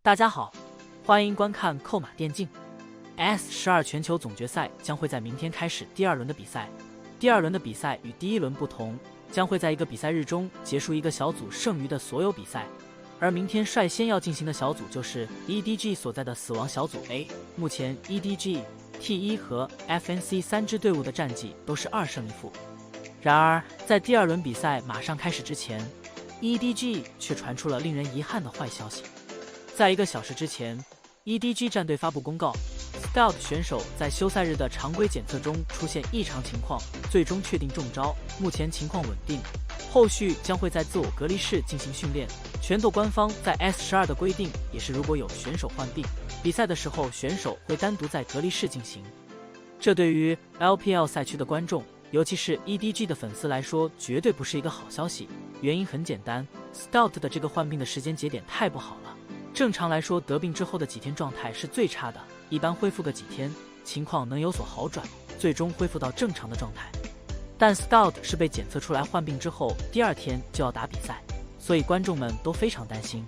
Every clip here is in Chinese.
大家好，欢迎观看扣码电竞。S12 全球总决赛将会在明天开始第二轮的比赛。第二轮的比赛与第一轮不同，将会在一个比赛日中结束一个小组剩余的所有比赛。而明天率先要进行的小组就是 EDG 所在的死亡小组 A。目前 EDG、T1 和 FNC 3支队伍的战绩都是2胜1负。然而，在第二轮比赛马上开始之前 ，EDG 却传出了令人遗憾的坏消息。在1个小时之前 ，EDG 战队发布公告 ，Stout 选手在休赛日的常规检测中出现异常情况，最终确定中招，目前情况稳定，后续将会在自我隔离室进行训练。拳头官方在 S12 的规定也是，如果有选手患病，比赛的时候选手会单独在隔离室进行。这对于 LPL 赛区的观众，尤其是 EDG 的粉丝来说，绝对不是一个好消息。原因很简单 ，Stout 的这个患病的时间节点太不好了。正常来说，得病之后的几天状态是最差的，一般恢复个几天，情况能有所好转，最终恢复到正常的状态。但 Stout 是被检测出来患病之后，第2天就要打比赛，所以观众们都非常担心。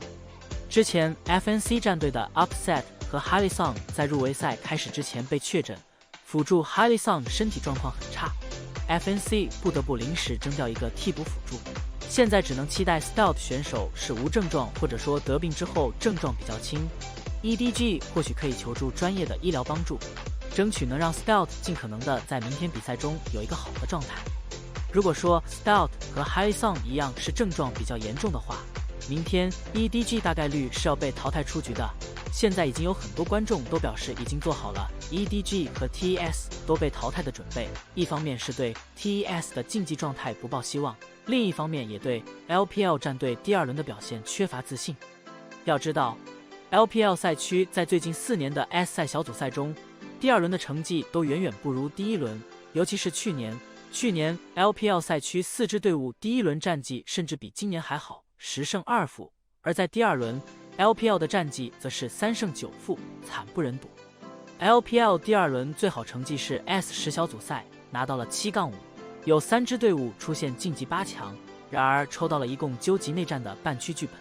之前 FNC 战队的 Upset 和 Halisong 在入围赛开始之前被确诊，辅助 Halisong 身体状况很差 ，FNC 不得不临时征调一个替补辅助。现在只能期待 Stout 选手是无症状，或者说得病之后症状比较轻。EDG 或许可以求助专业的医疗帮助，争取能让 Stout 尽可能的在明天比赛中有一个好的状态。如果说 Stout 和 Halisong 一样是症状比较严重的话，明天 EDG 大概率是要被淘汰出局的。现在已经有很多观众都表示已经做好了 EDG 和 TES 都被淘汰的准备，一方面是对 TES 的竞技状态不抱希望，另一方面也对 LPL 战队第2轮的表现缺乏自信。要知道 LPL 赛区在最近4年的 S 赛小组赛中，第2轮的成绩都远远不如第1轮，尤其是去年 LPL 赛区4支队伍第1轮战绩甚至比今年还好，10胜2负，而在第2轮 LPL 的战绩则是3胜9负，惨不忍睹。LPL 第2轮最好成绩是 S10 小组赛，拿到了7-5，有3支队伍出现晋级8强，然而抽到了一共究极内战的半区剧本。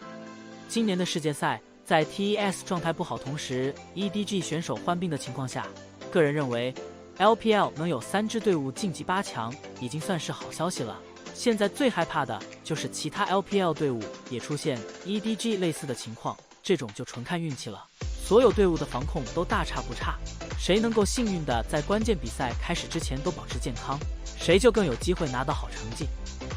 今年的世界赛，在 TES 状态不好，同时 EDG 选手患病的情况下，个人认为 LPL 能有3支队伍晋级8强，已经算是好消息了。现在最害怕的就是其他 LPL 队伍也出现 EDG 类似的情况，这种就纯看运气了。所有队伍的防控都大差不差，谁能够幸运的在关键比赛开始之前都保持健康，谁就更有机会拿到好成绩。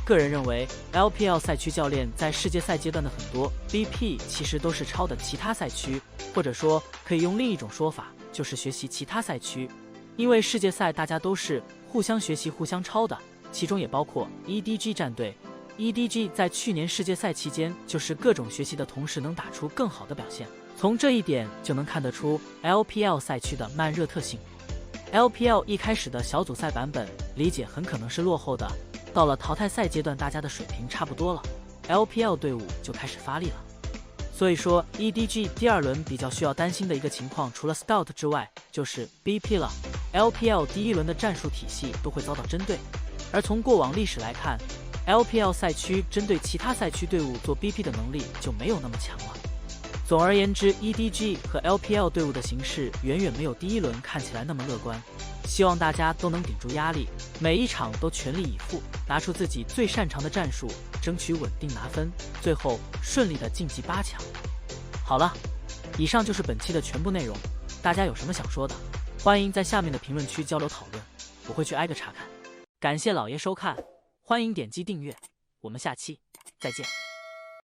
个人认为 LPL 赛区教练在世界赛阶段的很多 BP 其实都是抄的其他赛区，或者说可以用另一种说法，就是学习其他赛区。因为世界赛大家都是互相学习互相抄的，其中也包括 EDG 战队。EDG 在去年世界赛期间就是各种学习的同时能打出更好的表现，从这一点就能看得出 LPL 赛区的慢热特性。LPL 一开始的小组赛版本理解很可能是落后的，到了淘汰赛阶段大家的水平差不多了， LPL 队伍就开始发力了。所以说 EDG 第2轮比较需要担心的一个情况，除了 Stout 之外就是 BP 了。LPL 第1轮的战术体系都会遭到针对，而从过往历史来看， LPL 赛区针对其他赛区队伍做 BP 的能力就没有那么强了。总而言之 ，EDG 和 LPL 队伍的形势远远没有第1轮看起来那么乐观。希望大家都能顶住压力，每一场都全力以赴，拿出自己最擅长的战术，争取稳定拿分，最后顺利的晋级8强。好了，以上就是本期的全部内容，大家有什么想说的，欢迎在下面的评论区交流讨论，我会去挨个查看。感谢老爷收看，欢迎点击订阅，我们下期再见。